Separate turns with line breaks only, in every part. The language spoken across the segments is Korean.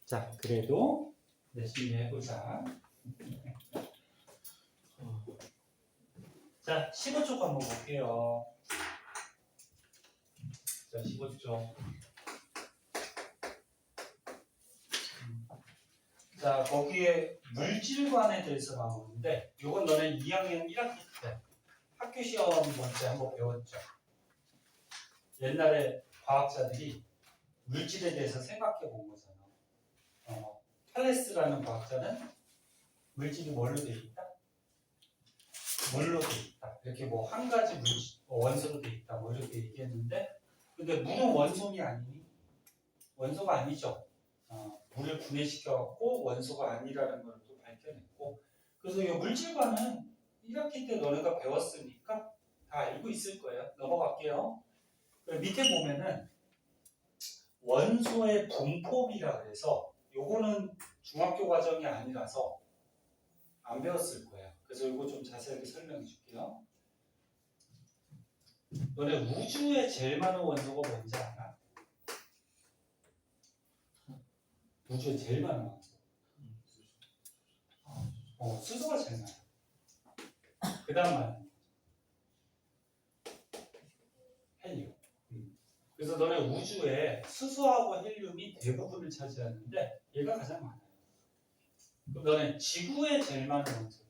자, 그래도 열심히 해보자. 자, 15쪽 한번 볼게요. 자, 15쪽. 자, 거기에 물질관에 대해서 나오는데, 이건 너네 2학년 1학기 때 학교 시험 먼저 한번 배웠죠. 옛날에 과학자들이 물질에 대해서 생각해 본 거잖아. 탈레스라는 과학자는 물질이 뭘로 되어 있다? 물로 되어 있다. 이렇게 뭐 한 가지 물질, 원소로 되어 있다. 뭐 이렇게 얘기했는데, 근데 물은 원소이 아니니? 원소가 아니죠. 물을 분해시켜갖고 원소가 아니라는 걸 또 밝혀냈고, 그래서 이 물질과는 1학기 때 너네가 배웠으니까 다 알고 있을 거예요. 넘어갈게요. 밑에 보면은 원소의 분포비라 그래서 요거는 중학교 과정이 아니라서 안 배웠을 거예요. 그래서 이거 좀 자세하게 설명해 줄게요. 너네 우주에 제일 많은 원소가 뭔지 알아? 우주에 제일 많은 원소. 수소가 제일 많아. 그 다음 많은 헬륨. 그래서 너네 우주에 수소하고 헬륨이 대부분을 차지하는데 얘가 가장 많아요. 그럼 너네 지구에 제일 많은 원소.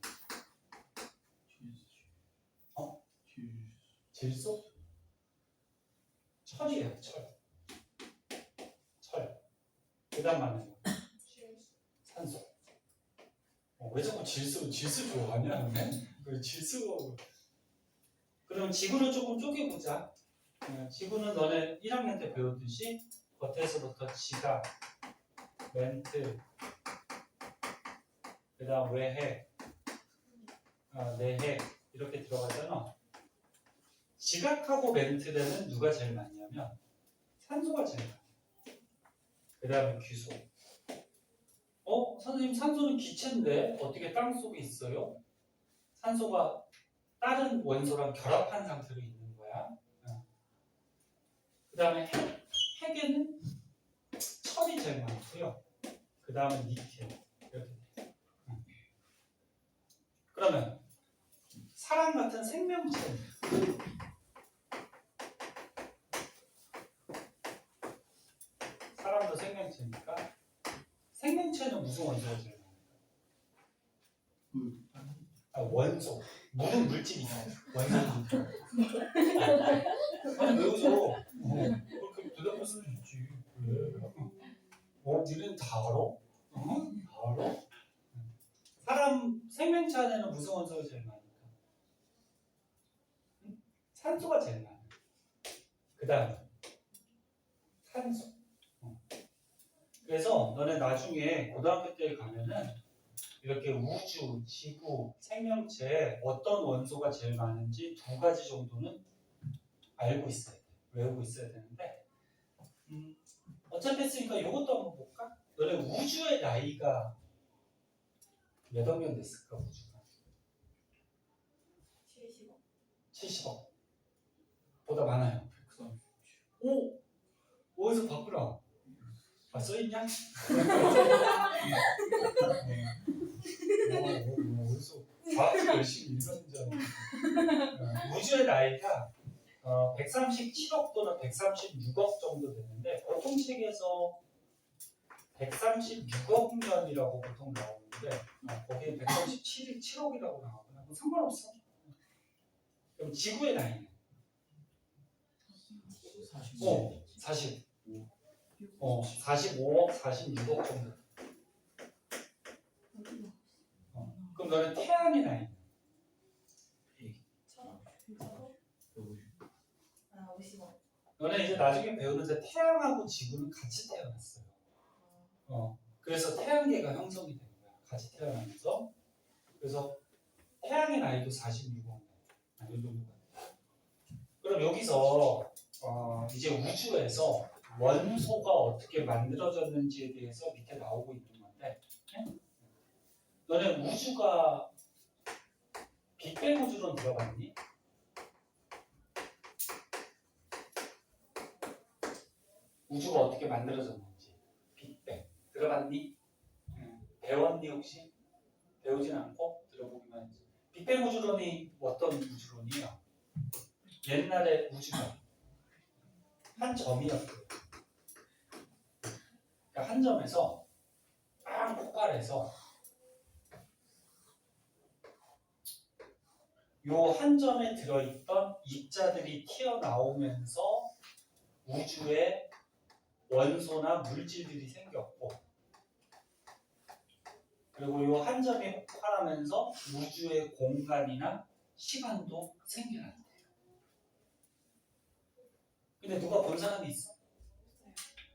질소? 철이에요, 철. 철. 그 다음 많은 거. 산소. 왜 자꾸 질소 좋아하냐? 그 질소. 그럼 지구를 조금 쪼개보자. 지구는 너네 1학년 때 배웠듯이 겉에서부터 지각, 멘트, 그 다음 외핵, 내핵 이렇게 들어가잖아. 지각하고 멘트는 누가 제일 많냐면 산소가 제일 많아요. 그 다음에 귀소. 선생님 산소는 기체인데 어떻게 땅 속에 있어요? 산소가 다른 원소랑 결합한 상태로 있는 거야. 그 다음에 핵에는 철이 제일 많고요. 그 다음에 니켈. 이렇게 돼요. 그러면 사람 같은 생명체는 사람도 생명체니까 생명체는 무슨 원소가 제일 많을까? 원소. 물은 물질이잖아. 원소는 아니 왜 웃어? 그렇게 대답할 수도 있지. 왜? 니는 다 알아? 다 알아? 사람 생명체 안에는 무슨 원소가 제일 많을까? 산소가 제일 많아. 그 다음에 산소. 그래서 너네 나중에 고등학교 때 가면은 이렇게 우주, 지구, 생명체에 어떤 원소가 제일 많은지 2가지 정도는 알고 있어야 돼. 외우고 있어야 되는데 어차피 했으니까 이것도 한번 볼까? 너네 우주의 나이가 몇 억년 됐을까 우주가?
70억.
70억 보다 많아요. 오! 어디서 바꾸라? 써있냐? 어디서 과학을 열심히 읽었는 줄 알았는데 우주의 나이가 137억 또는 136억 정도 되는데 보통 책에서 136억 년이라고 보통 나오는데 거기에 137억이라고 나오거나 상관없어. 그럼 지구의 나이는? 45억, 46억 정도. 그럼 너는 태양의 나이는?
50억.
너는 이제 나중에 배우는데 태양하고 지구는 같이 태어났어요. 그래서 태양계가 형성이 된 거야. 같이 태어나면서. 그래서 태양의 나이도 46억 년. 이 정도 같아요. 그럼 여기서 이제 우주에서 원소가 어떻게 만들어졌는지에 대해서 밑에 나오고 있는 건데, 너네 우주가 빅뱅 우주론 들어봤니? 우주가 어떻게 만들어졌는지. 빅뱅. 들어봤니? 배웠니 혹시? 배우진 않고 들어보기만 했지. 빅뱅 우주론이 어떤 우주론이에요? 옛날에 우주가 한 점이었어요. 그러니까 한 점에서 빵 폭발해서 요 한 점에 들어있던 입자들이 튀어나오면서 우주에 원소나 물질들이 생겼고, 그리고 요 한 점이 폭발하면서 우주의 공간이나 시간도 생겨났대요. 근데 누가 본 사람이 있어?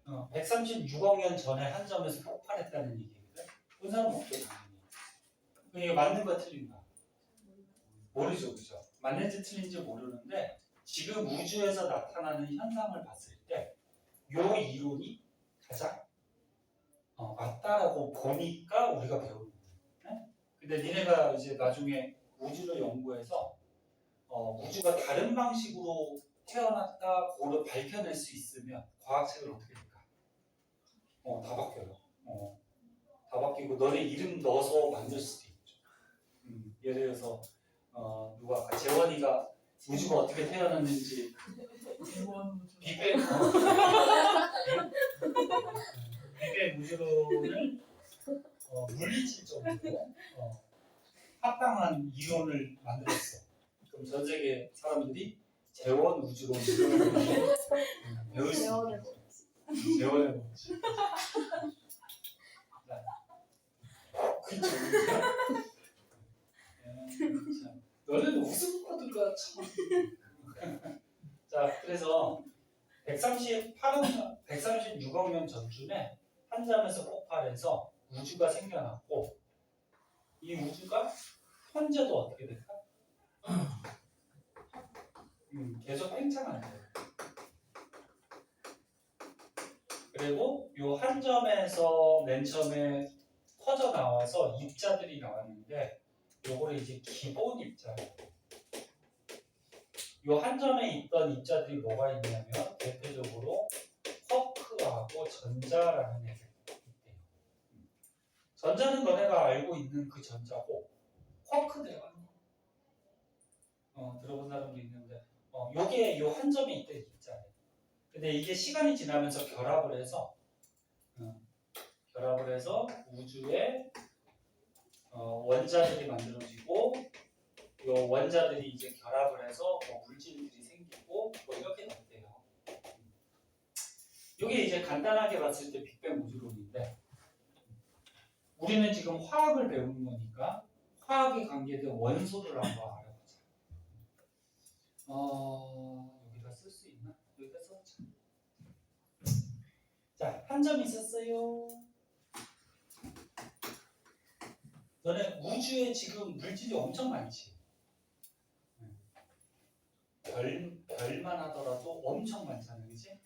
136억 년 전에 한 점에서 폭발했다는 얘기거든. 본 사람 없죠, 당연히. 이게 맞는 거 틀린가? 모르죠, 그죠? 맞는지 틀린지 모르는데 지금 우주에서 나타나는 현상을 봤을 때 요 이론이 가장 맞다라고 보니까 우리가 배우는 거예요. 근데 니네가 이제 나중에 우주를 연구해서 우주가 다른 방식으로 태어났다, 그걸 밝혀낼 수 있으면 과학책을 어떻게 될까? 다 바뀌어요. 다 바뀌고 너네 이름 넣어서 만들 수도 있죠. 예를 들어서 누가 아까 재원이가 우주가 어떻게 태어났는지 빅뱅 빅뱅 우주론을 물리질적으로 합당한 이론을 만들었어. 그럼 전 세계 사람들이 재원 우주론 배울 수 있는 거. 재원의 법칙. 그렇죠. 너는 웃음 코드가 참. 자, 그래서 136억 년 전쯤에 한 점에서 폭발해서 우주가 생겨났고, 이 우주가 현재도 어떻게 될까? 계속 팽창한대요. 그리고 이 한 점에서 맨 처음에 퍼져 나와서 입자들이 나왔는데, 요거를 이제 기본 입자예요. 이 한 점에 있던 입자들이 뭐가 있냐면 대표적으로 쿼크하고 전자라는 애들이 있대요. 전자는 너네가 알고 있는 그 전자고, 쿼크 들어봤니? 들어본 사람도 있는데, 요게 요 한 점에 있던 입자예요. 근데 이게 시간이 지나면서 결합을 해서 우주에 원자들이 만들어지고, 요 원자들이 이제 결합을 해서 물질들이 생기고 이렇게 됐대요. 이게 이제 간단하게 봤을 때 빅뱅 우주론인데, 우리는 지금 화학을 배우는 거니까 화학에 관계된 원소를 한번 알아보자. 여기다 쓸 수 있나? 여기다 써보자. 자, 한 점 있었어요. 너네 우주에 지금 물질이 엄청 많지. 별만 하더라도 엄청 많잖아, 그치?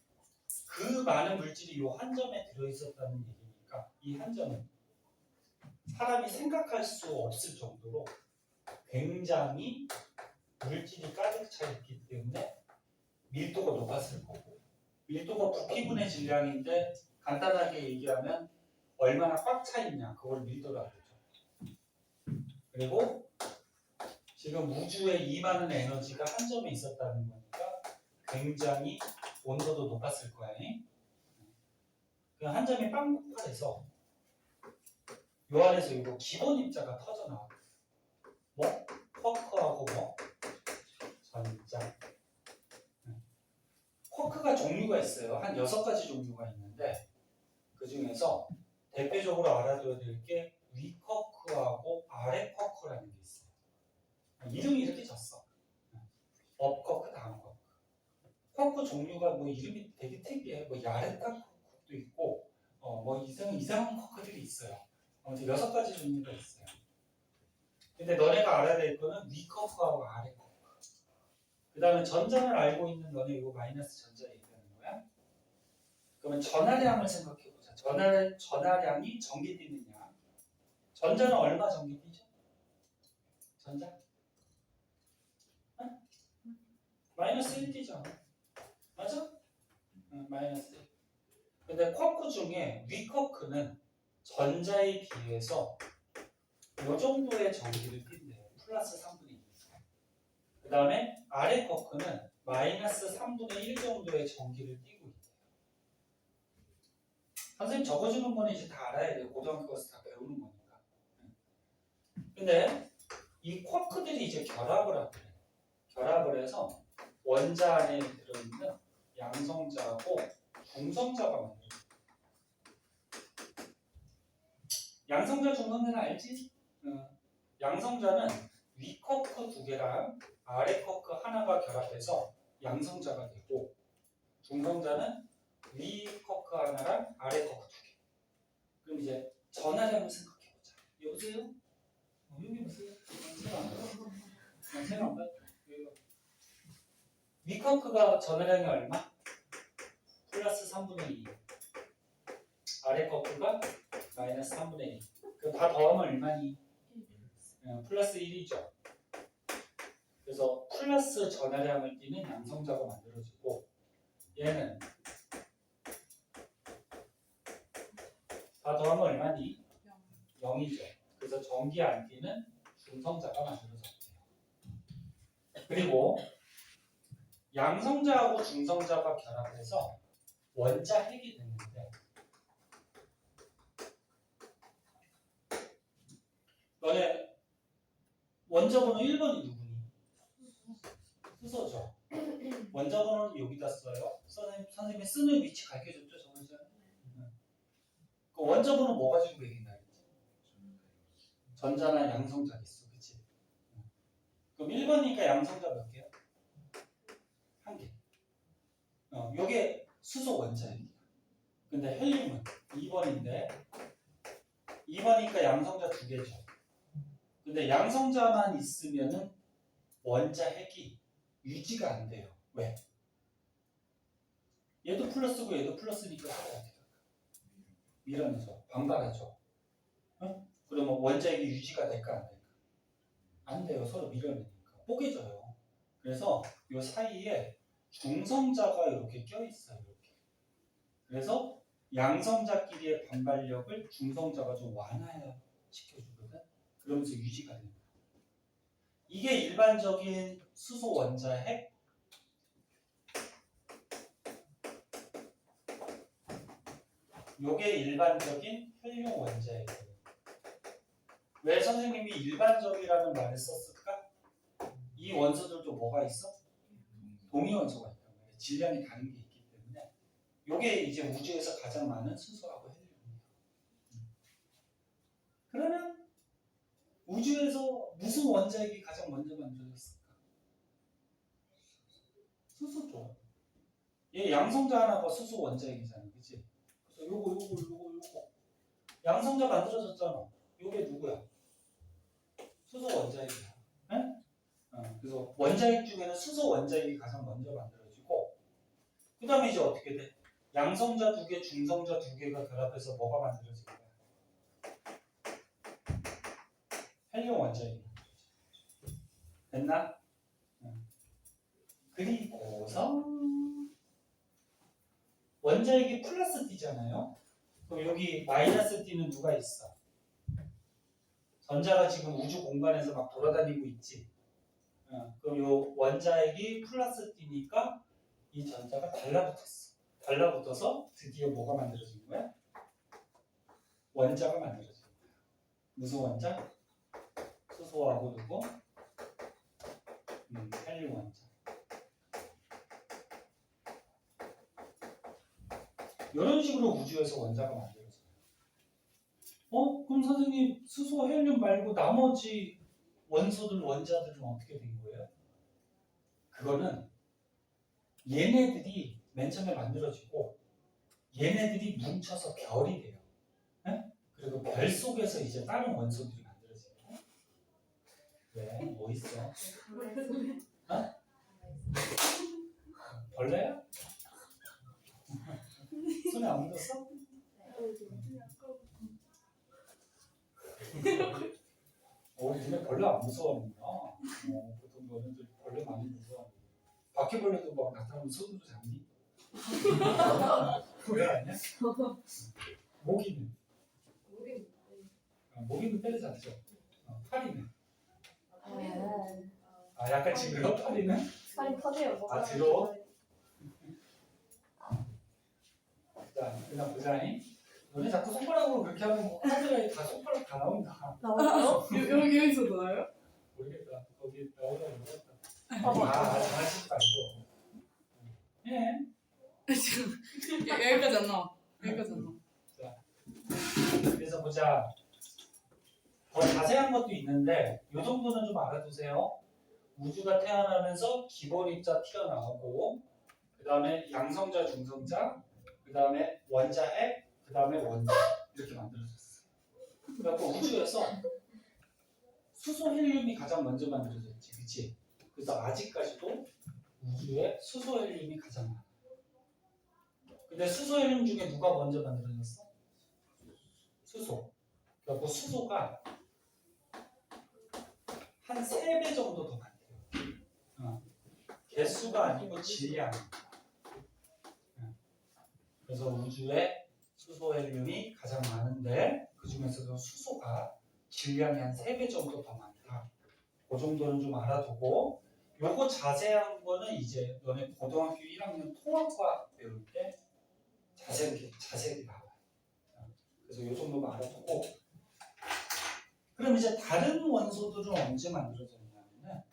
그 많은 물질이 이 한 점에 들어있었다는 얘기니까 이 한 점은 사람이 생각할 수 없을 정도로 굉장히 물질이 가득 차 있기 때문에 밀도가 높았을 거고, 밀도가 부피분의 질량인데 간단하게 얘기하면 얼마나 꽉 차 있냐, 그걸 밀도라 그러죠. 그리고 지금 우주에 이 많은 에너지가 한 점에 있었다는 거니까 굉장히 온도도 높았을 거야. 그 한 점이 빵 폭발해서 요 안에서 이거 기본 입자가 터져 나와. 뭐? 쿼크하고 뭐? 전자. 쿼크가 종류가 있어요. 한 6가지 종류가 있는데 그 중에서 대표적으로 알아둬야 될 게 위 쿼크하고 아래 쿼크라는 게 있어요. 이름이 이렇게 졌어. 업 쿼크, 다운 쿼크. 쿼크 종류가 뭐 이름이 되게 특이해. 뭐 야레타 쿼크도 있고, 뭐 이상한 쿼크들이 있어요. 아무튼 6가지 종류가 있어요. 근데 너네가 알아야 될 거는 위 쿼크하고 아래 쿼크. 그 다음에 전자를 알고 있는 너네 이거 마이너스 전자 얘기하는 거야. 그러면 전하량을 생각해보자. 전하량이 전기 뛰느냐. 전자는 얼마 전기 뛰죠? 전자? 응? 마이너스 1 뛰죠. 맞아? 마이너스 1. 근데 쿼크 중에 위 쿼크는 전자에 비해서 이 정도의 전기를 띈대요. 플러스 3분의 2. 그 다음에 아래 커크는 마이너스 3분의 1 정도의 전기를 띄고 있대요. 선생님 적어주는 거는 이제 다 알아야 돼요. 고등학교 가서 다 배우는 거니까. 근데 이 쿼크들이 이제 결합을 하고 결합을 해서 원자 안에 들어있는 양성자하고 중성자가 만들어요. 양성자 중성자는 알지? 양성자는 위 커크 2개랑 아래 커크 하나가 결합해서 양성자가 되고, 중성자는 위 커크 하나랑 아래 커크 2개. 그럼 이제 전하량을 생각해보자. 여보세요? 여기 보세요. 연세가 안 봐. 위 커크가 전하량이 얼마? 플러스 3분의 2. 아래 커크가 마이너스 3분의 1. 그 다 더하면 얼마니? 플러스 1이죠. 그래서 플러스 전하량을 띠는 양성자가 만들어지고, 얘는 다 더하면 얼마니? 0이죠. 그래서 전기 안 띠는 중성자가 만들어졌대요. 그리고 양성자하고 중성자가 결합해서 원자 핵이 되는데, 너네 원자번호 1번이 누구니? 수소죠. 원자번호는 여기다 써요. 선생님이 쓰는 위치 가르쳐줬죠, 저번 시간에? 그 원자번호 뭐 가지고 매긴다 했지? 전자나 양성자겠어, 그치? 그럼 1번이니까 양성자 몇 개야? 1개. 요게 수소 원자핵이야. 근데 헬륨은 2번인데 2번이니까 양성자 2개죠. 근데 양성자만 있으면은 원자핵이 유지가 안 돼요. 왜? 얘도 플러스고 얘도 플러스니까 서로 어떻게 할까? 밀어내죠. 반발하죠. 그러면 원자핵이 유지가 될까 안 될까? 안 돼요. 서로 밀어내니까. 뽀개져요. 그래서 이 사이에 중성자가 이렇게 껴있어요. 이렇게. 그래서 양성자끼리의 반발력을 중성자가 좀 완화시켜주거든. 그러면서 유지가 됩니다. 이게 일반적인 수소 원자핵, 요게 일반적인 헬륨 원자핵이에요. 왜 선생님이 일반적이라는 말을 썼을까? 이 원소들도 뭐가 있어? 동위 원소가 있단 말이에요. 질량이 다른 게 있기 때문에. 요게 이제 우주에서 가장 많은 수소하고 헬륨이에요. 그러면 우주에서 무슨 원자핵이 가장 먼저 만들어졌을까? 수소죠. 얘 양성자 하나가 수소 원자핵이잖아, 그치? 그래서 요거 양성자 만들어졌잖아. 요게 누구야? 수소 원자핵이야. 네? 그래서 원자핵 중에는 수소 원자핵이 가장 먼저 만들어지고, 그 다음에 이제 어떻게 돼? 양성자 2개, 중성자 2개가 결합해서 뭐가 만들어진 거야? 헬륨 원자핵이 됐나? 그리고서 원자핵이 플러스 T잖아요. 그럼 여기 마이너스 T는 누가 있어? 전자가 지금 우주 공간에서 막 돌아다니고 있지. 그럼 요 원자핵이 플러스 T니까 이 전자가 달라붙었어. 달라붙어서 드디어 뭐가 만들어진 거야? 원자가 만들어진 거야. 무슨 원자? 수소하고 누구? 헬륨 원자. 이런 식으로 우주에서 원자가 만들어져요. 그럼 선생님 수소, 헬륨 말고 나머지 원소들, 원자들은 어떻게 된 거예요? 그거는 얘네들이 맨 처음에 만들어지고 얘네들이 뭉쳐서 별이 돼요. 네? 그리고 별 속에서 이제 다른 원소들이 만들어져요. 왜? 뭐 있어? 벌레야? 손에 안 묻었어? 니네 벌레 안 무서워하는구나. 보통 너네들 벌레 많이 무서워하는데. 바퀴벌레도 막 나타나면 손으로 잡니? 그래 아니야? 모기는? 때려 잡죠. 8이네.
아,
아 약간 지금 8이는?
살이 터져요.
아, 들어? 자, 그다음 보자니. 너네 자꾸 손가락으로 그렇게 하면 뭐 카메라에 다 손가락 다 나온다.
나와요?
여기서도 나와요?
모르겠다. 거기 나오다 모르겠다.
봐봐.
장난치지 말고. 예.
지금 여기까지 안 나와. 여기까지 안 나와.
그래서 보자. 더 자세한 것도 있는데 이 정도는 좀 알아두세요. 우주가 태어나면서 기본 입자 튀어나오고 그 다음에 양성자, 중성자, 그 다음에 원자핵, 그 다음에 원자 이렇게 만들어졌어. 그래갖고 우주에서 수소 헬륨이 가장 먼저 만들어졌지, 그렇지? 그래서 아직까지도 우주에 수소 헬륨이 가장 많아. 근데 수소 헬륨 중에 누가 먼저 만들어졌어? 수소. 그래갖고 수소가 한 3배 정도 더 많대요. 개수가 아니고 질량. 그래서 우주에 수소 헬륨이 가장 많은데 그 중에서도 수소가 질량이 한 3배 정도 더 많다. 그 정도는 좀 알아두고 요거 자세한 거는 이제 너네 고등학교 1학년 통합과학 배울 때 자세히 나와요. 그래서 요 정도만 알아두고 그럼 이제 다른 원소들은 언제 만들어졌냐면은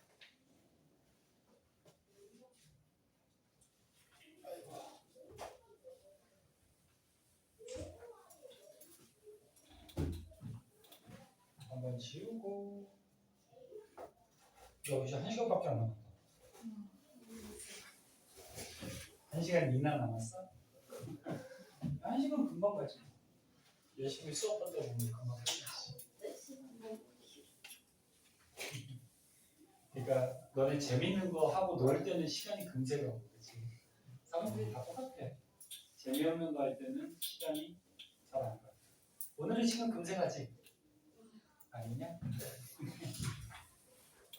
한번 지우고 여기 이제 1시간밖에 안 남았다. 1시간 이나 남았어? 1시간 금방 가지. 열심히 수업하다 보면 금방 가지. 그러니까 너네 재밌는 거 하고 놀 때는 시간이 금세 가고 그렇지. 사람들이 다 똑같아. 재미없는 거 할 때는 시간이 잘 안 가. 오늘은 시간 금세 가지. 아니냐?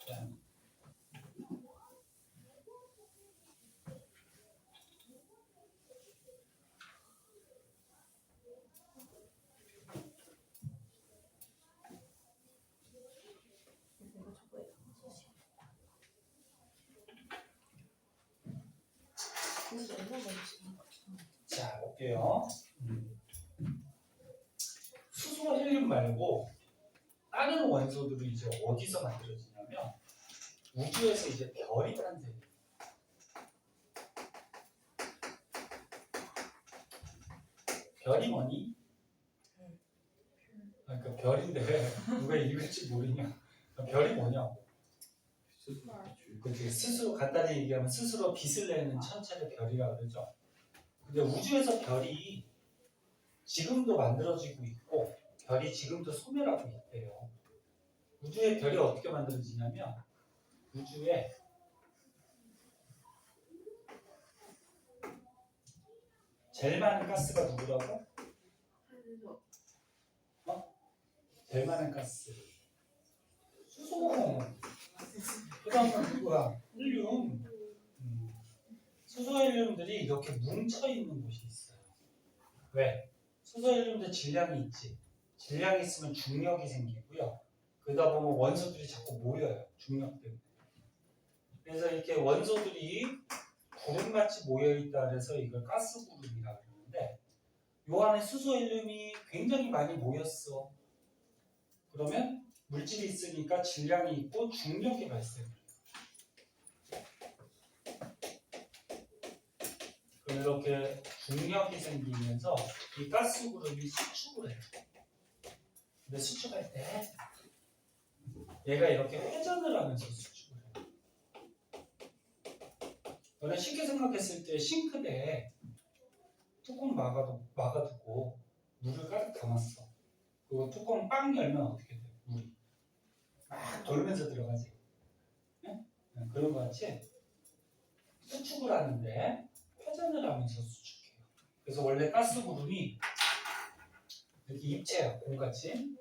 자. 자, 볼게요. 수소 헬륨 말고 다른 원소들이 이제 어디서 만들어지냐면 우주에서 이제 별이 탄생해요. 별이 뭐니? 그러니까 별인데 누가 읽을지 모르냐? 별이 뭐냐고. 그렇지. 스스로 간단히 얘기하면 스스로 빛을 내는 천체를 별이라 그러죠. 근데 우주에서 별이 지금도 만들어지고 있고 별이 지금도 소멸하고 있대요. 우주의 별이 어떻게 만들어지냐면 우주에 제일 많은 가스가 누구라고? 제일 많은 가스 수소. 그 다음은 누구야? 헬륨. 수소 헬륨들이 이렇게 뭉쳐 있는 곳이 있어요. 왜? 수소 헬륨들 질량이 있지. 질량이 있으면 중력이 생기고요. 그러다 보면 원소들이 자꾸 모여요. 중력 때문에. 그래서 이렇게 원소들이 구름같이 모여있다 그래서 이걸 가스구름이라고 그러는데 요 안에 수소 헬륨이 굉장히 많이 모였어. 그러면 물질이 있으니까 질량이 있고 중력이 발생해요. 그럼 이렇게 중력이 생기면서 이 가스구름이 수축을 해요. 근데 수축할 때 얘가 이렇게 회전을 하면서 수축을 해요. 너네 쉽게 생각했을 때 싱크대에 뚜껑 막아두고 물을 가득 담았어. 그리고 뚜껑 빵 열면 어떻게 돼? 물이 막 돌면서 들어가지. 네? 그런 거 같이 수축을 하는데 회전을 하면서 수축해요. 그래서 원래 가스구름이 이렇게 입체야, 공같이.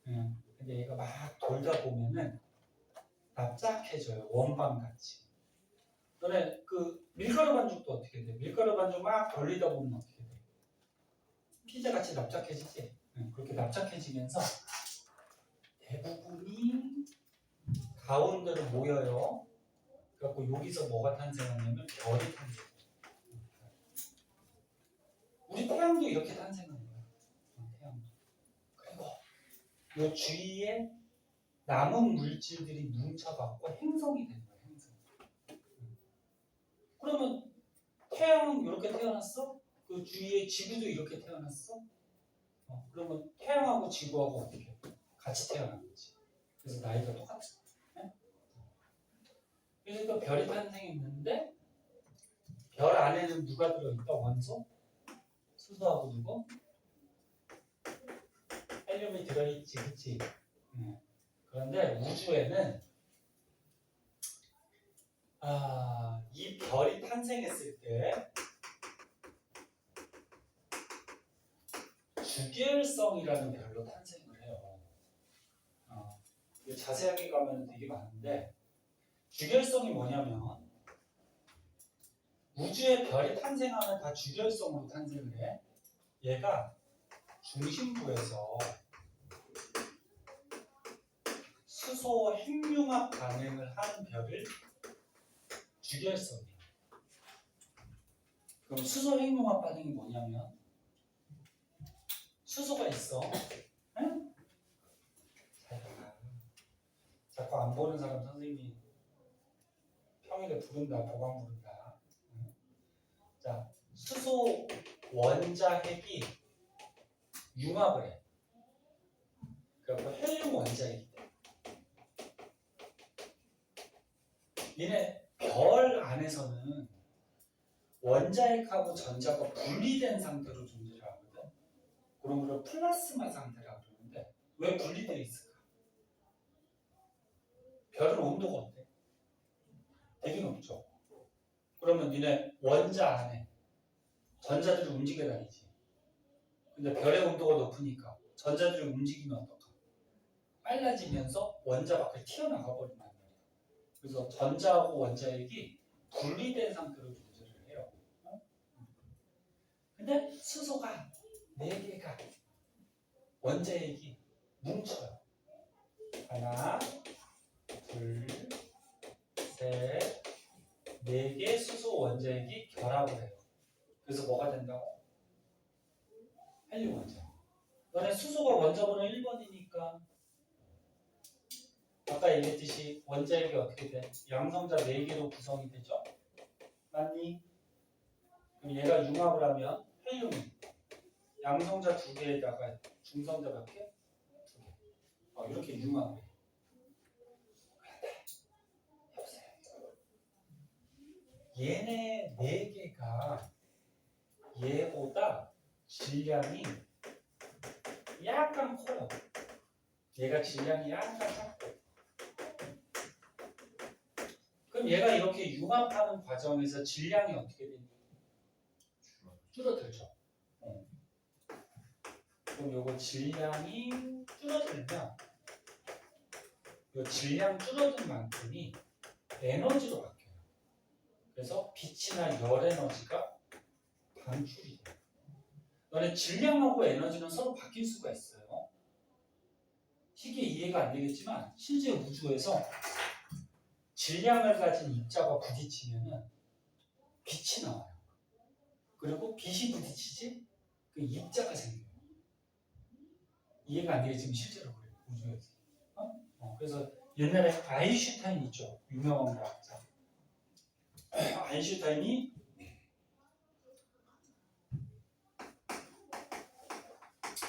근데 얘가 막 돌다 보면은 납작해져요, 원방같이. 너네 그 밀가루 반죽도 어떻게 돼? 밀가루 반죽 막 돌리다 보면 어떻게 돼? 피자같이 납작해지지? 그렇게 납작해지면서 대부분이 가운데로 모여요. 그래갖고 여기서 뭐가 탄생하냐면 별이 탄생. 우리 태양도 이렇게 태양도. 그리고 이 주위에 남은 물질들이 뭉쳐갖고 행성이 되는 거야. 행성. 그러면 태양은 이렇게 태어났어? 그 주위에 지구도 이렇게 태어났어? 그러면 태양하고 지구하고 어떻게 같이 태어난 거지. 그래서 나이가 똑같은 거야. 그래서 또 별이 탄생했는데 별 안에는 누가 들어있다? 원소? 수소하고 누구? 헬륨이 들어있지, 그치? 그런데 우주에는 이 별이 탄생했을 때 주결성이라는 별로 탄생을 해요. 자세하게 가면 되게 많은데 주결성이 뭐냐면 우주의 별이 탄생하면 다 주결성으로 탄생을 해. 얘가 중심부에서 수소 핵융합 반응을 하는 별을 주결성이에요. 그럼 수소 핵융합 반응이 뭐냐면 수소가 있어. 응? 잘 봐. 자꾸 안 보는 사람 선생님이 평일에 부른다, 보강 부른다. 응? 자, 수소 원자핵이 융합을 해. 그래서 헬륨 원자핵이 돼. 얘네 별 안에서는 원자핵하고 전자가 분리된 상태로 존재를 하거든. 그런 걸 플라스마 상태라고 그러는데 왜 분리되어 있을까? 별은 온도가 어때? 되게 높죠. 그러면 니네 원자 안에 전자들이 움직여 다니지. 근데 별의 온도가 높으니까 전자들이 움직이면 어떨까? 빨라지면서 원자 밖에 튀어나가 버린단 말이야. 그래서 전자하고 원자핵이 분리된 상태로 존재를 해요. 근데 수소가 4개가 원자핵이 뭉쳐요. 하나, 둘, 셋, 4개 수소 원자핵이 결합을 해요. 그래서 뭐가 된다고? 헬륨 원자. 너네 수소가 원자번호 1번이니까 아까 얘기했듯이 원자핵이 어떻게 돼? 양성자 4개로 구성이 되죠? 맞니? 그럼 얘가 융합을 하면 헬륨이 양성자 2개에다가 중성자 몇 개? 2개. 이렇게 융합을 해. 그런데 여보세요. 얘네 4개가 얘보다 질량이 약간 커요. 얘가 질량이 약간 작고. 그럼 얘가 이렇게 융합하는 과정에서 질량이 어떻게 되냐? 줄어들죠. 그럼 요거 질량이 줄어들면 요 질량 줄어든 만큼이 에너지로 바뀌어요. 그래서 빛이나 열 에너지가 방출이 돼요. 너네 질량하고 에너지는 서로 바뀔 수가 있어요. 쉽게 이해가 안 되겠지만 실제 우주에서 질량을 가진 입자가 부딪히면은 빛이 나와요. 그리고 빛이 부딪히지 그 입자가 생겨요. 이해가 안 되겠지만 실제로 그래요. 우주에서. 그래서 옛날에 아인슈타인 있죠. 유명한 과학자. 아인슈타인이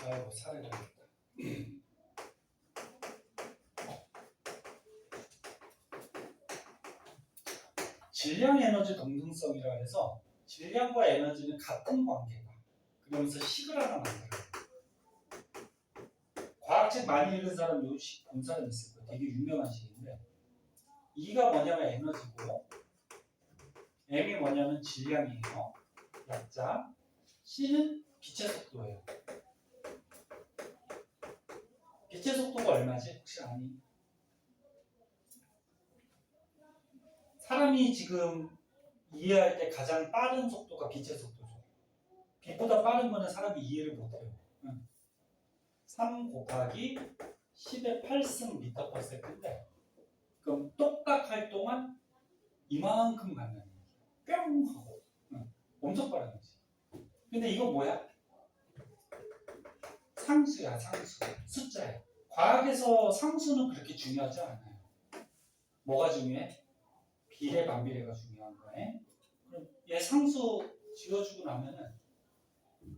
아이고 살을 가겠다. 질량 에너지 동등성이라 해서 질량과 에너지는 같은 관계다. 그러면서 식을 하나 만들어요. 과학책 많이 읽은 사람 요 식 본 사람 있을 거예요. 되게 유명한 식인데 E가 뭐냐면 에너지고 M이 뭐냐면 질량이에요. 약자. C는 빛의 속도예요. 빛의 속도가 얼마지? 혹시 아니? 사람이 지금 이해할 때 가장 빠른 속도가 빛의 속도죠. 빛보다 빠른 거는 사람이 이해를 못해요. 3 곱하기 10의 8승 미터 퍼 세컨드인데 그럼 똑딱할 동안 이만큼 간다는 얘기야. 뿅 하고. 엄청 빠른 거지. 근데 이거 뭐야? 상수야, 상수. 숫자야. 과학에서 상수는 그렇게 중요하지 않아요. 뭐가 중요해? 비례, 반비례가 중요한 거네. 그럼 얘 상수 지어주고 나면은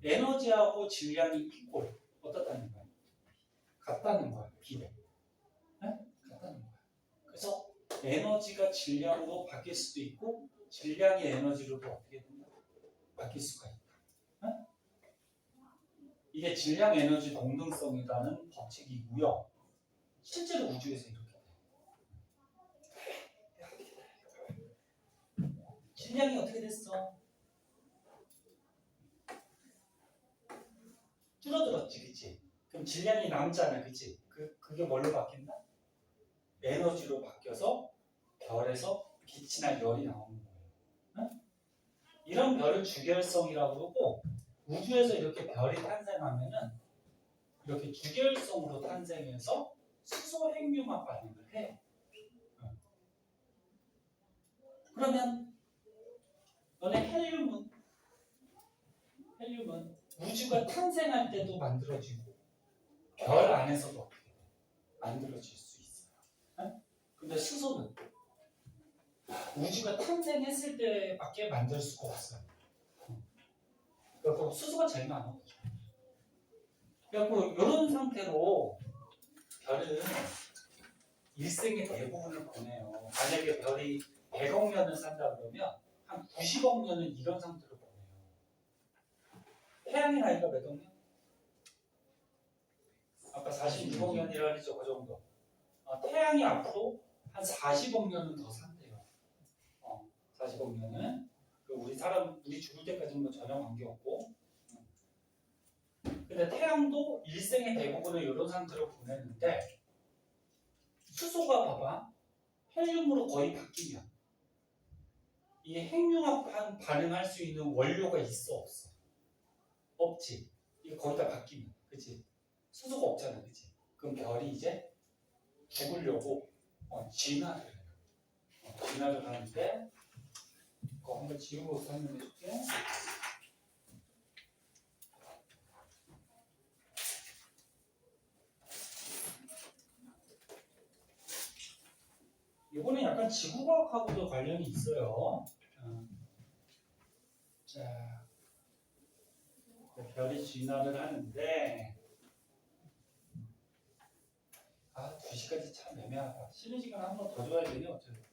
에너지하고 질량이 이꼴. 어떻다는 거야? 같다는 거야. 비례. 네? 같다는 거야. 그래서 에너지가 질량으로 바뀔 수도 있고 질량이 에너지로도 어떻게 된다? 바뀔 수가 있다. 네? 이게 질량 에너지 동등성이라는 법칙이고요. 실제로 우주에서 이렇게 돼. 질량이 어떻게 됐어? 줄어들었지, 그치? 그럼 질량이 남잖아, 그치? 그게 뭘로 바뀐다? 에너지로 바뀌어서 별에서 빛이나 열이 나오는 거예요. 응? 이런 별을 주결성이라고 그러고 우주에서 이렇게 별이 탄생하면은 이렇게 주결성으로 탄생해서 수소 핵융합 반응을 해. 응. 그러면 너네 헬륨은 우주가 탄생할 때도 만들어지고 별 안에서도 어떻게 돼? 만들어질 수 있어요. 응? 근데 수소는 우주가 탄생했을 때밖에 만들 수가 없어요. 그래서 수소가 제일 많아. 그래서 이런 상태로 별은 일생의 대부분을 보내요. 만약에 별이 100억 년을 산다 그러면 한 90억 년은 이런 상태로 보내요. 태양의 나이가 몇 억 년? 아까 46억 년이라 그랬죠, 그 정도. 태양이 앞으로 한 40억 년은 더 산대요. 40억 년은 우리 죽을 때까지는 뭐 전혀 관계없고. 근데 태양도 일생의 대부분을 이런 상태로 보내는데 수소가 봐봐. 헬륨으로 거의 바뀌면 이 핵융합 반응할 수 있는 원료가 있어 없어? 없지. 이게 거의 다 바뀌면, 그치? 수소가 없잖아, 그치? 그럼 별이 이제 죽으려고 진화를 해요. 진화를 하는데 그거 한번 지우고 설명해 줄게. 이거는 약간 지구과학하고도 관련이 있어요. 자, 별이 진화를 하는데 2시까지 참 애매하다. 쉬는 시간 한 번 더 줘야 되니 어쩌지?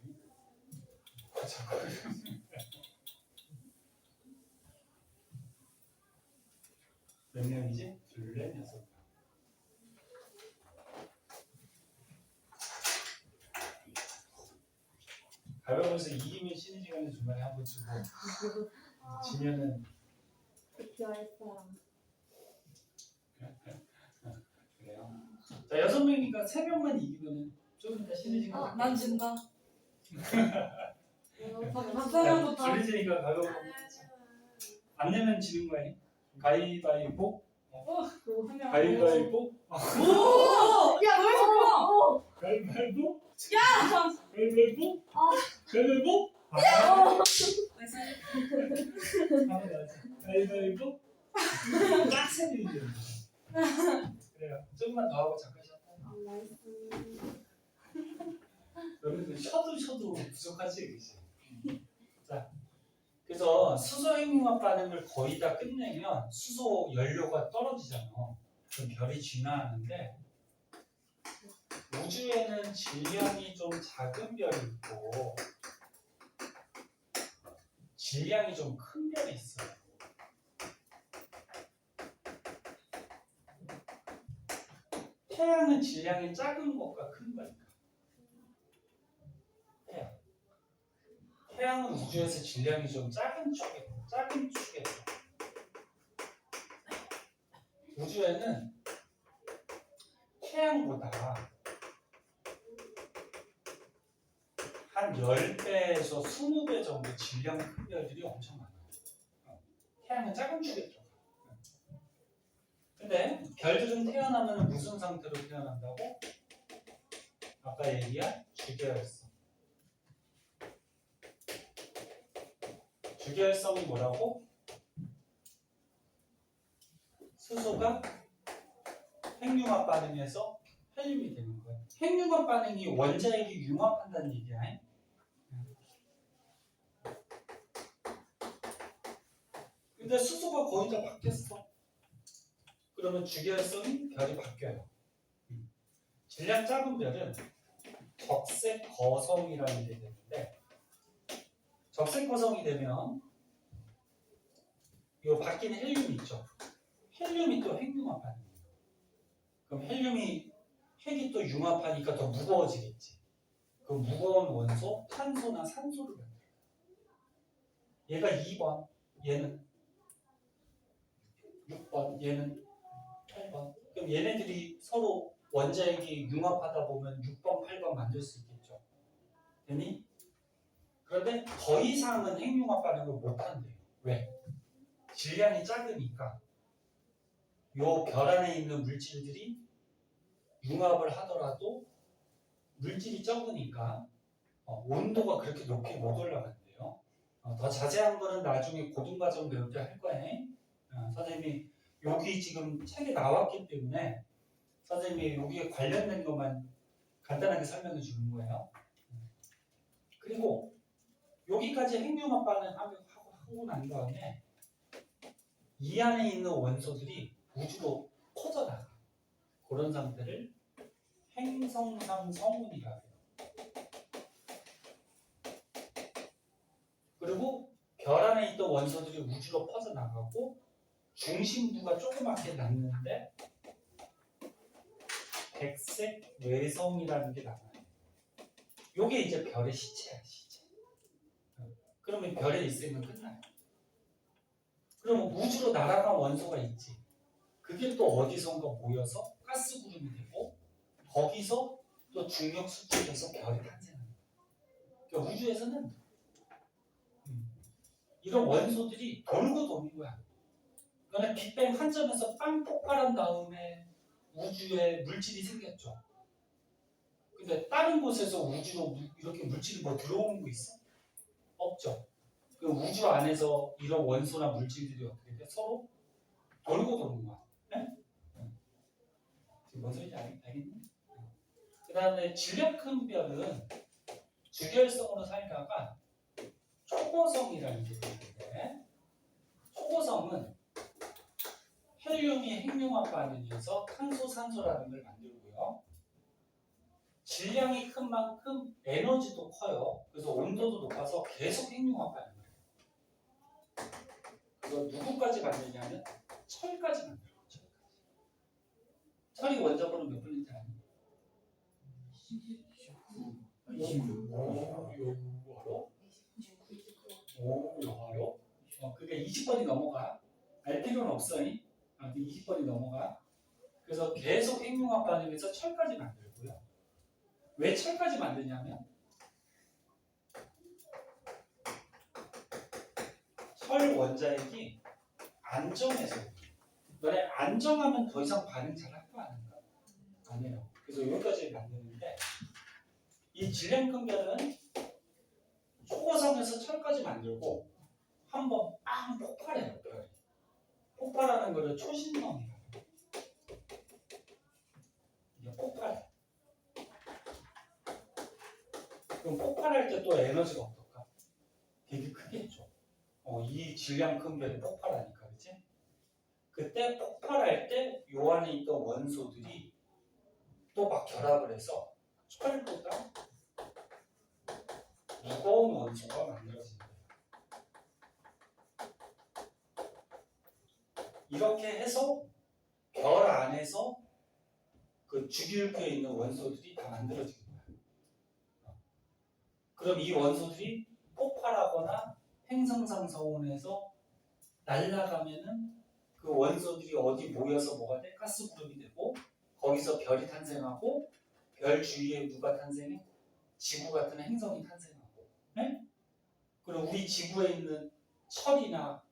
몇 명이지? 둘레 여섯 명. 가벼워서 이기면 쉬는 시간에 중간에 한 번 주고 지면은
좋아했어.
그래요. 자 6명이니까 3명만 이기면은 좀 이따 쉬는 시간.
난 진다.
밥
박사장부터.
줄리지니까 가벼워. 안 내면 지는 거야. 가위바위보. 가위바위보.
오! 야, 너 했어!
가위바위보.
야!
가위바위보. 가위바위보. 가위바위보. 빡세게 이겨. 그래요. 좀만 더 하고 잠깐 쉬었다. 여러분들 쉬어도 부족하지, 그치? 자, 그래서 수소 핵융합 반응을 거의 다 끝내면 수소 연료가 떨어지잖아. 그럼 별이 진화하는데 우주에는 질량이 좀 작은 별이 있고 질량이 좀 큰 별이 있어요. 태양은 질량이 작은 것과 큰 거니까. 태양은 우주에서 질량이 좀 작은 축에 우주에는 태양보다 한 10배에서 20배 정도 질량이 큰 별들이 엄청 많아요. 태양은 작은 축에 들어가. 근데 별들은 태어나면 무슨 상태로 태어난다고? 아까 얘기한 주계열성. 주계열성이 뭐라고? 수소가 핵융합 반응에서 헬륨이 되는 거야. 핵융합 반응이 원자핵이 융합한다는 얘기야. 근데 수소가 거의 다 바뀌었어. 그러면 주계열성이 별이 바뀌어요. 질량 작은 별은 적색 거성이라는 게 되는데, 적색 거성이 되면 이 바뀐 헬륨이 있죠. 헬륨이 또 핵융합 반응이에요. 그럼 핵이 또 융합하니까 더 무거워지겠지. 그 무거운 원소 탄소나 산소를 만들어요. 얘가 2번, 얘는 6번, 얘는 8번. 그럼 얘네들이 서로 원자핵이 융합하다 보면 6번, 8번 만들 수 있겠죠. 되니? 그런데 더 이상은 핵융합 반응을 못 한대요. 왜? 질량이 작으니까 요 별 안에 있는 물질들이 융합을 하더라도 물질이 적으니까 온도가 그렇게 높게 못 올라간대요. 더 자세한 거는 나중에 고등과정 배울 때 할 거예요. 선생님이 여기 지금 책에 나왔기 때문에 선생님이 여기에 관련된 것만 간단하게 설명해 주는 거예요. 그리고 여기까지 핵융합 반응하고 난 다음에 이 안에 있는 원소들이 우주로 퍼져나가. 그런 상태를 행성상 성운이라고 해요. 그리고 별 안에 있던 원소들이 우주로 퍼져나가고 중심부가 조그맣게 남는데 백색 외성이라는 게 남아요. 요게 이제 별의 시체야, 시체. 그러면 별에 있으면 끝나요. 그러면 우주로 날아간 원소가 있지. 그게 또 어디선가 모여서 가스 구름이 되고 거기서 또 중력 수축해서 별이 탄생합니다. 그러니까 우주에서는 이런 원소들이 돌고 도는 거야. 그러니까 빅뱅 한 점에서 빵 폭발한 다음에 우주에 물질이 생겼죠. 근데 다른 곳에서 우주로 이렇게 물질이 뭐 들어오는 거 있어? 없죠. 그 우주 안에서 이런 원소나 물질들이 어떻게 돼? 서로 돌고 도는 거야. 네? 지금 뭔 소리인지 알겠니? 그 다음에 질량 큰 별은 주결성으로 살다가 초고성이라는 게 있는데, 초고성은 헬륨이 핵융합 반응에서 탄소, 산소라는 걸 만들고요. 질량이 큰 만큼 에너지도 커요. 그래서 온도도 높아서 계속 핵융합 반응을 해요. 그래서 누구까지 만드냐면 철까지 만들어요. 철이 원자번호 몇 번인지 아니? 26? 그게 20번이 넘어가. 알 필요는 없어. 20번이 넘어가. 그래서 계속 핵융합 반응에서 철까지 만들고요. 왜 철까지 만드냐면 철 원자핵이 안정해서 너네 안정하면 더 이상 반응 잘 할 거 아닌가? 안 해요. 그래서 여기까지 만드는데 이 질량 큰 별은 초고성에서 철까지 만들고 한번 빵 폭발해요. 별이. 폭발하는 거를 초신성이라고 해요. 이게 폭발해. 그럼 폭발할 때 또 에너지가 어떨까? 되게 크겠죠. 이 질량 큰 별이 폭발하니까, 그치? 그때 폭발할 때 요 안에 있던 원소들이 또 막 결합을 해서 철보다 무거운 원소가 만들어진다. 이렇게 해서 별 안에서 그 주기율표에 있는 원소들이 다 만들어지는 거예요. 그럼 이 원소들이 폭발하거나 행성상 성운에서 날아가면은 그 원소들이 어디 모여서 뭐가 돼? 가스 그룹이 되고 거기서 별이 탄생하고 별 주위에 누가 탄생해? 지구 같은 행성이 탄생하고, 네? 그리고 우리 지구에 있는 철이나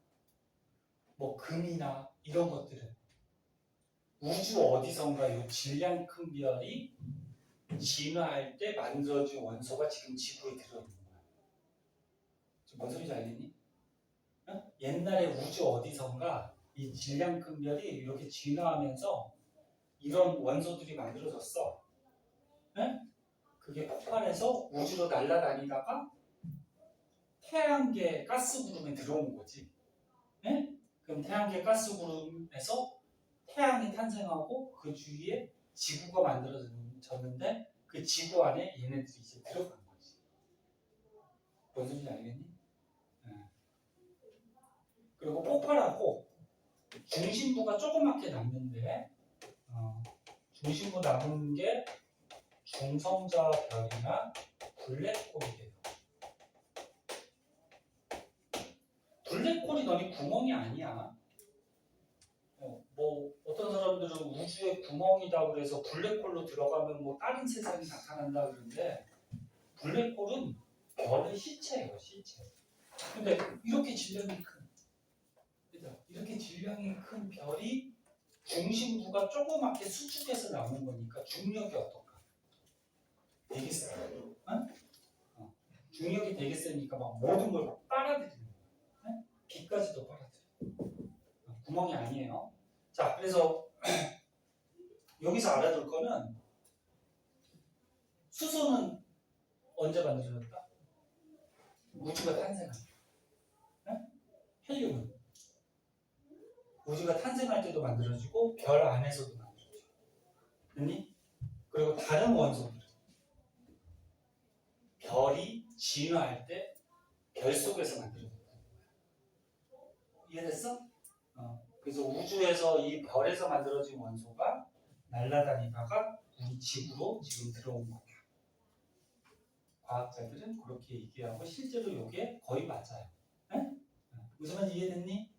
뭐 금이나 이런 것들은 우주 어디선가 이 질량 큰 별이 진화할 때 만들어진 원소가 지금 지구에 들어있는 거야. 지금 뭔 소리인지 알겠니? 어? 옛날에 우주 어디선가 이 질량 큰 별이 이렇게 진화하면서 이런 원소들이 만들어졌어. 네? 그게 폭발해서 우주로 날아다니다가 태양계 가스 구름에 들어온 거지. 네? 그럼 태양계 가스 구름에서 태양이 탄생하고 그 주위에 지구가 만들어졌는데 그 지구 안에 얘네들이 이제 들어간 거지. 뭔 소리인지 알겠니? 네. 그리고 폭발하고 중심부가 조그맣게 남는데 중심부 남은 게 중성자 별이나 블랙홀이 돼요. 블랙홀이 너네 구멍이 아니야. 뭐 어떤 사람들은 우주의 구멍이다 그래서 블랙홀로 들어가면 뭐 다른 세상이 나타난다 그러는데 블랙홀은 별의 시체예요, 시체. 근데 이렇게 질량이 큰, 이렇게 질량이 큰 별이 중심부가 조그맣게 수축해서 나오는 거니까 중력이 어떨까? 되게 세요. 중력이 되게 세니까 막 모든 걸 빨아들이는 거야. 네? 빛까지도 빨아들여. 구멍이 아니에요. 자, 그래서 여기서 알아둘 거는 수소는 언제 만들어졌다? 우주가 탄생할 때. 네? 헬륨은 우주가 탄생할 때도 만들어지고 별 안에서도 만들어져. 됐니? 그리고 다른 원소들 별이 진화할 때 별 속에서 만들어졌다. 이해됐어? 그래서 우주에서 이 별에서 만들어진 원소가 날아다니다가 우리 지구로 지금 들어온 거다. 과학자들은 그렇게 얘기하고 실제로 이게 거의 맞아요. 무슨 말인지 이해됐니?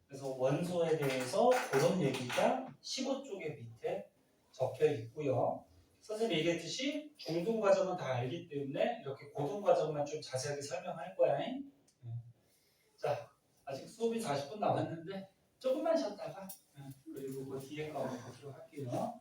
그래서 원소에 대해서 그런 얘기가 15쪽의 밑에 적혀 있고요. 선생님이 얘기했듯이 중등 과정은 다 알기 때문에 이렇게 고등 과정만 좀 자세하게 설명할 거야. 자, 아직 수업이 40분 남았는데 조금만 쉬었다가 그리고 그 뒤에 거 보도록 할게요.